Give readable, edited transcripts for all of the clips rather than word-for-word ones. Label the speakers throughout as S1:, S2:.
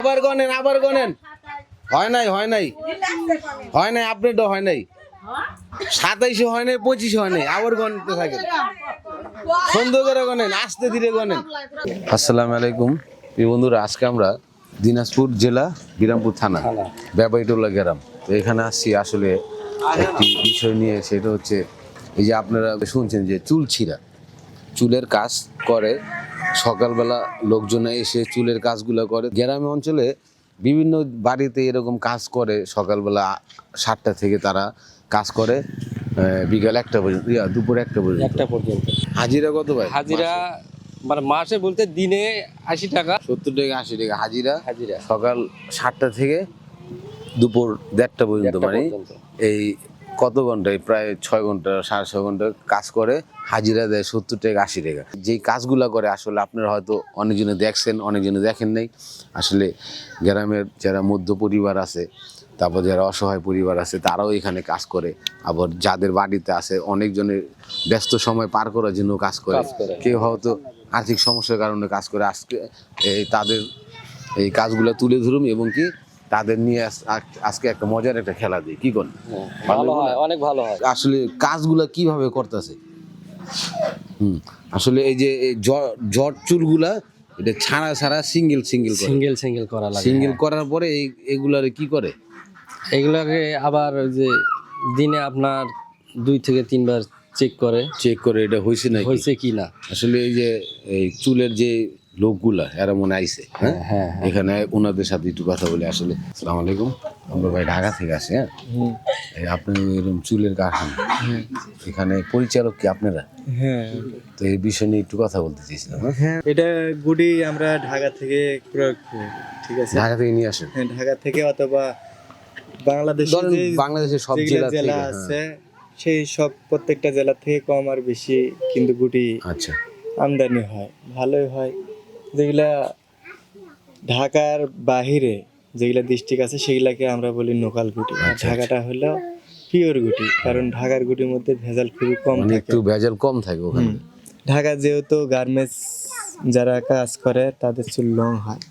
S1: আবার গনেন হয় নাই আপনারটা হয় নাই 27 হয় নাই 25 হয় নাই আবার গনতে থাকেন সুন্দর করে গনেন আস্তে ধীরে গনেন। আসসালামু আলাইকুম প্রিয় বন্ধুরা, আজকে আমরা দিনাজপুর জেলা বিরামপুর থানা ব্যাপারীটোলা গ্রাম, তো এখানে আসছি আসলে একটি বিষয় নিয়ে। সেটা হচ্ছে এই যে আপনারা শুনছেন যে চুল ছিঁড়া, চুলের কাজ করে সকালবেলা লোকজন এসে চুলের কাজগুলো করে। গ্রামে অঞ্চলে বিভিন্ন বাড়িতে এরকম কাজ করে, সকালবেলা 7টা থেকে তারা কাজ করে বিকাল 1টা পর্যন্ত, দুপুর 1টা পর্যন্ত। হাজিরা কত ভাই?
S2: হাজিরা মানে মাসে বলতে দিনে 80 টাকা,
S1: 70 টাকা 80 টাকা হাজিরা। সকাল 7টা থেকে দুপুর 1:30 পর্যন্ত, মানে এই কত ঘন্টায়? প্রায় 6 ঘন্টা 6.5 ঘন্টা কাজ করে, হাজিরা দেয় 70 টাকা 80 টাকা। যেই কাজগুলো করে আসলে আপনারা হয়তো অনেকজনে দেখছেন, অনেকজনে দেখেন নাই। আসলে গ্রামের যারা মধ্য পরিবার আছে, তারপর যারা অসহায় পরিবার আছে, তারাও এখানে কাজ করে। আবার যাদের বাড়িতে আছে, অনেকজনের ব্যস্ত সময় পার করার জন্য কাজ করে। কেউ হয়তো আর্থিক সমস্যার কারণে কাজ করে। আজকে তাদের এই কাজগুলো তুলে ধরুন এবং কি তাদের নিয়ে আজকে একটা মজার একটা খেলা দিই, কি করেন?
S2: ভালো হয়, অনেক ভালো হয়।
S1: আসলে কাজগুলো কিভাবে করতেছে, আসলে এই যে জট চুলগুলা এটা ছাড়া সিঙ্গেল
S2: করা লাগে।
S1: সিঙ্গেল করার পরে এগুলার কি করে?
S2: এগুলাকে আবার ওই যে দিনে আপনার 2 থেকে 3 বার চেক করে
S1: এটা হয়েছে কি
S2: না।
S1: আসলে এই যে এই চুলের যে লোকগুলা এরা মনে আইছে, হ্যাঁ, এখানে ওনাদের সাথে একটু কথা বলি। আসলে আসসালামু আলাইকুম, আমরা ভাই ঢাকা থেকে আসি। হ্যাঁ, আপনি এরকম চুলের কারখানা, এখানে পরিচালক কি আপনারা?
S3: হ্যাঁ,
S1: তো এই বিষয় নিয়ে একটু কথা বলতে চাইছিলাম।
S3: হ্যাঁ, এটা গুড়ি আমরা ঢাকা থেকে প্রয়োগ করি, ঠিক আছে?
S1: ঢাকা থেকে নিয়ে আসেন?
S3: হ্যাঁ, ঢাকা থেকে অথবা
S1: বাংলাদেশের সব জেলা
S3: আছে, সেই সব প্রত্যেকটা জেলা থেকে কম আর বেশি কিন্তু গুটি
S1: আচ্ছা
S3: আমদানি হয়, ভালোই হয়। যেগুলা ঢাকার বাহিরে যেগুলা ডিস্ট্রিক্ট আছে সেগুলাকে আমরা বলি লোকাল গুটি। ঢাকাটা হলো পিওর গুটি, কারণ ঢাকার গুটির মধ্যে ভেজাল খুবই কম থাকে,
S1: একটু ভেজাল কম থাকে ওখানে।
S3: ঢাকা যেহেতু গার্মেন্টস যারা কাজ করে তাদের চুল লং হয়,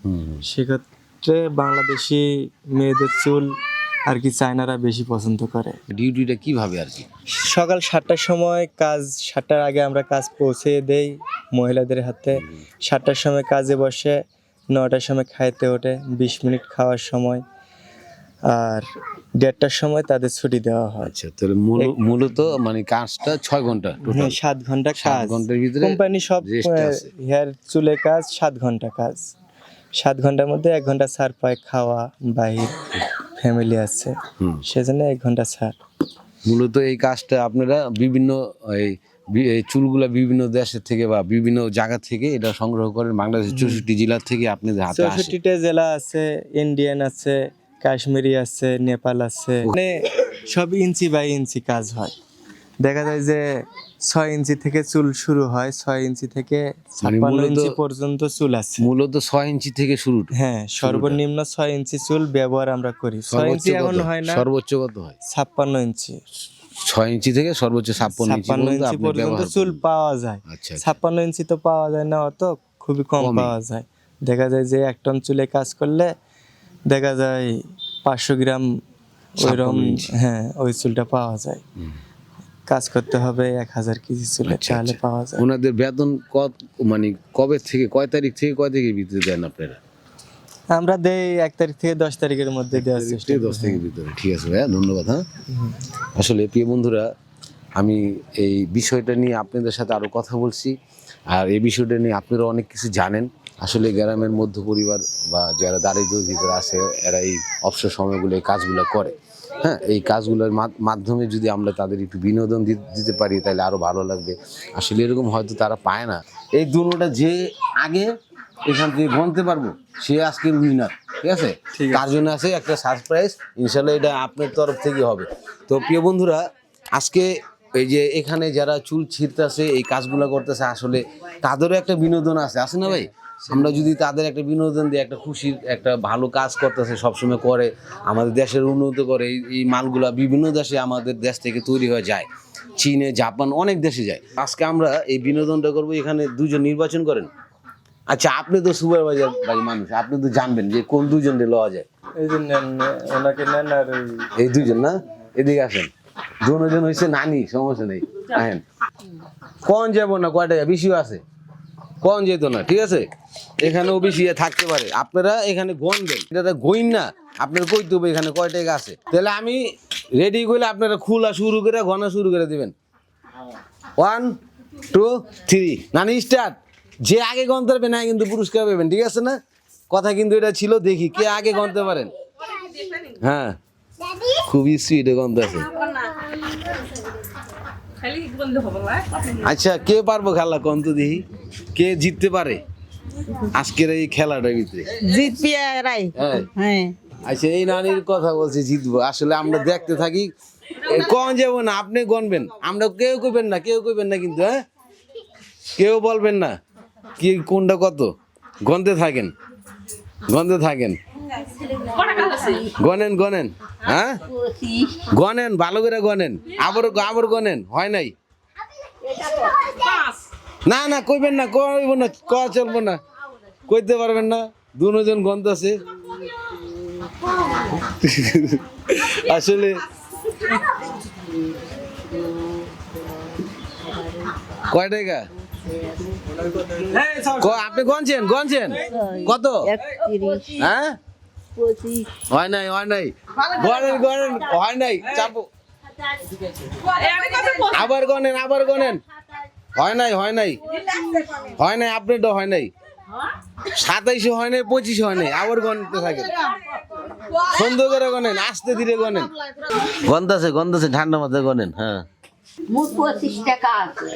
S3: সেক্ষেত্রে বাংলাদেশি মেয়েদের চুল আর কি চায়নারা বেশি পছন্দ করে।
S1: ডিউটিটা কিভাবে আর কি?
S3: সকাল 7টার সময় কাজ, 7টার আগে আমরা কাজ পৌঁছে দেই মহিলাদের হাতে। 7টার সময় কাজে বসে, 9টার সময় খাইতে ওঠে, 20 মিনিট খাওয়ার সময়, আর 1:30টার সময় তাদের ছুটি দেওয়া হয়।
S1: আচ্ছা, তাহলে মূলত মানে কাজটা 6 ঘন্টা টোটাল?
S3: 7 ঘন্টা কাজ।
S1: 7 ঘন্টার ভিতরে
S3: কোম্পানি সব হেয়ার চুলের কাজ 7 ঘন্টা কাজ। 7 ঘন্টার মধ্যে 1 ঘন্টা ছাড় পায়, খাওয়া, বাহির ফ্যামিলি আছে, সেজন্য 1 ঘন্টা ছাড়।
S1: মূলত এই কাজটা আপনারা বিভিন্ন এই চুলগুলা বিভিন্ন দেশের থেকে বা বিভিন্ন জায়গা থেকে এটা সংগ্রহ করেন? বাংলাদেশের 64 জেলা থেকে আপনাদের হাতে আসে?
S3: 64টা জেলা আছে, ইন্ডিয়ান আছে, কাশ্মীরি আছে, নেপাল আছে, মানে সব ইঞ্চি বাই ইঞ্চি কাজ হয়। দেখা যায় যে 6 ইঞ্চি থেকে চুল শুরু হয়, 6 ইঞ্চি থেকে 56 ইঞ্চি পর্যন্ত চুল আছে।
S1: মূলত 6 ইঞ্চি থেকে শুরু?
S3: হ্যাঁ, সর্বনিম্ন 6 ইঞ্চি চুল ব্যবহার আমরা করি। 6 ইঞ্চি এখন হয় না,
S1: সর্বোচ্চ কত হয়?
S3: 56 ইঞ্চি।
S1: 6 ইঞ্চি থেকে সর্বোচ্চ 56 ইঞ্চি
S3: পর্যন্ত চুল পাওয়া যায়। 56 ইঞ্চি তো পাওয়া যায় না, অত খুবই কম পাওয়া যায়। দেখা যায় যে 1 টন চুলে কাজ করলে দেখা যায় 500 গ্রাম ওইরকম, হ্যাঁ, ওই চুলটা পাওয়া যায়। কাজ করতে হবে 1000 কেজি চুলে, তাহলে পাওয়া যায়।
S1: ওনাদের বেতন মানে কবে থেকে কয় তারিখ থেকে কয় তারিখের ভিতরে দেন আপনারা?
S3: আমরা দেই 1 তারিখ থেকে 10 তারিখের মধ্যে দেওয়ার চেষ্টা করি।
S1: 10 তারিখের ভিতরে, ঠিক আছে ভাইয়া, ধন্যবাদ। হ্যাঁ, আসলে প্রিয় বন্ধুরা, আমি এই বিষয়টা নিয়ে আপনাদের সাথে আরও কথা বলছি, আর এই বিষয়টা নিয়ে আপনারা অনেক কিছু জানেন। আসলে গ্রামের মধ্য পরিবার বা যারা দারিদ্র্যের ভিতরে আছে, এরা এই অবসর সময়গুলো এই কাজগুলো করে। হ্যাঁ, এই কাজগুলোর মাধ্যমে যদি আমরা তাদের একটু বিনোদন দিতে পারি তাহলে আরও ভালো লাগবে। আসলে এরকম হয়তো তারা পায় না। এই দুটোটা যে আগে এখান থেকে গণতে পারবো সে আজকের উইনার, ঠিক আছে? তার জন্য আছে একটা সারপ্রাইজ, ইনশাল্লাহ এটা আপনার তরফ থেকে হবে। তো প্রিয় বন্ধুরা, আজকে এই যে এখানে যারা চুল ছিঁড়তেছে, এই কাজগুলো করতেছে, আসলে তাদেরও একটা বিনোদন আছে না ভাই? আমরা যদি তাদের একটা বিনোদন দিই, একটা খুশির একটা ভালো কাজ করতেছে, সবসময় করে, আমাদের দেশের উন্নত করে। এই মালগুলা বিভিন্ন দেশে আমাদের দেশ থেকে তৈরি হয়ে যায়, চীনে, জাপান, অনেক দেশে যায়। আজকে আমরা এই বিনোদনটা করবো। এখানে 2জন নির্বাচন করেন, আচ্ছা আপনি তো সুপারভাইজার ভাই মানুষ, আপনি তো জানবেন যে কোন দুজনে লওয়া যায়।
S3: এই যে নেন, ওনাকে নেন আর
S1: এই দুজন না, এদিকে আসেন। দুজন হয়েছে নানি, সমস্যা নেই, আহেন। কোন যাবো না, কয় টাকা বেশিও আছে, কোন যেত না, ঠিক আছে। এখানেও বেশি থাকতে পারে, আপনারা এখানে গণবেন, এটা গইন না, আপনার কইতে হবে এখানে কয় টাকা আছে। তাহলে আমি রেডি করলে আপনারা খোলা শুরু করে গণা শুরু করে দিবেন। 1 2 3 নানি স্টার্ট। যে আগে গণতে পারবে না কিন্তু পুরস্কার পাবেন, ঠিক আছে না? কথা কিন্তু এটা ছিল, দেখি কে আগে গণতে পারেন। হ্যাঁ খুবই সুইট গন্ধ আছে। আচ্ছা কে পারবো খেলা কোন তো দেখি, কে জিততে পারে আজকের এই খেলাটার ভিতরে?
S4: জিতবি রাই।
S1: হ্যাঁ
S4: হ্যাঁ
S1: আচ্ছা এই নানির কথা বলছি জিতবো, আসলে আমরা দেখতে থাকি, কম যাবো না, আপনি গণবেন, আমরা কেউ কইবেন না, কেউ কইবেন না কিন্তু, হ্যাঁ কেউ বলবেন না কি কোনটা কত, গণতে থাকেন, গণতে থাকেন, গণেন গণেন, হ্যাঁ গণেন ভালো করে গণেন, আবার আবার গণেন, হয় নাই, না না কইবেন না, কইব না, ক চলবো না, কইতে পারবেন না, দুজন গণতেছে আসলে। কয় টাকা আপনি গনছেন গনছেন কত?
S4: 31
S1: হ্যাঁ
S4: 25
S1: হয় নাই, হয় নাই, গনেন গনেন, হয় নাই, চাপো, আবার গনেন, আবার গনেন, হয় নাই, হয় নাই, হয় নাই, আপনারটা হয় নাই, 27 হয় নাই, 25 হয় নাই, আবার গনতে থাকেন, সুন্দর করে গনেন, আস্তে ধীরে গনেন, গন্ধাছে গন্ধাছে, ঠান্ডা মাথায় গনেন। হ্যাঁ
S4: মুখ 25 টাকা আছে।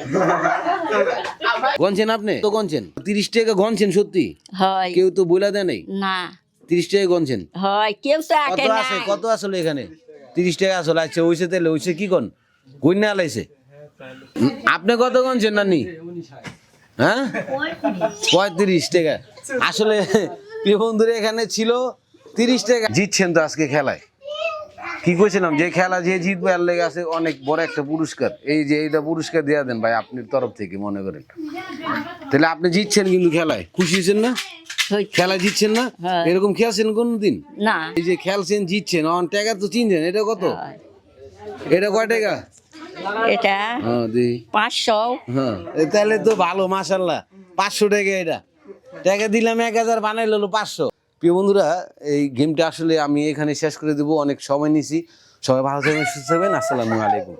S1: গনছেন আপনি তো, গনছেন 30 টাকা গনছেন সত্যি?
S4: হয়
S1: কেউ তো বইলা দেয় নাই,
S4: না
S1: 30 টাকা গনছেন?
S4: হয় কেউ তো
S1: কত
S4: আগে না।
S1: আছে, কত আসলে এখানে? 30 টাকা আসলে। আচ্ছা ওইসে তাহলে ওইসে কি কোন গইনা আলাইছে? আপনি কত গনছেন নানি? হ্যাঁ 35 টাকা। আসলে প্রিয় বন্ধুরা এখানে ছিল 30 টাকা। জিতছেন তো আজকে খেলায়, কি কইছিলাম যে খেলা যে জিতবে এর লেগে আছে অনেক বড় একটা পুরস্কার, এই যে এইটা পুরস্কার দেয়া দেন ভাই আপনার তরফ থেকে, মনে করেন তাহলে আপনি জিতছেন কিন্তু খেলায়, খুশি হয়েছেন না?
S4: হয়েছে।
S1: খেলা জিতছেন না,
S4: হ্যাঁ।
S1: এরকম খেলছেন কোনদিন?
S4: না
S1: এই যে খেলছেন জিতছেন, অন টাকা তো চিনছেন, এটা কত?
S4: হয়।
S1: এটা কয় টাকা?
S4: এটা
S1: হ্যাঁ দিই,
S4: 500।
S1: হ্যাঁ তাহলে তো ভালো, মাশাল্লাহ। 500 টাকা, এটা টাকা দিলাম 1000, বানাই হলো 500। প্রিয় বন্ধুরা এই গেমটা আসলে আমি এখানে শেষ করে দেবো, অনেক সময় নিছি, সবাই ভালো থাকবেন, সুস্থ থাকবেন, আসসালামু আলাইকুম।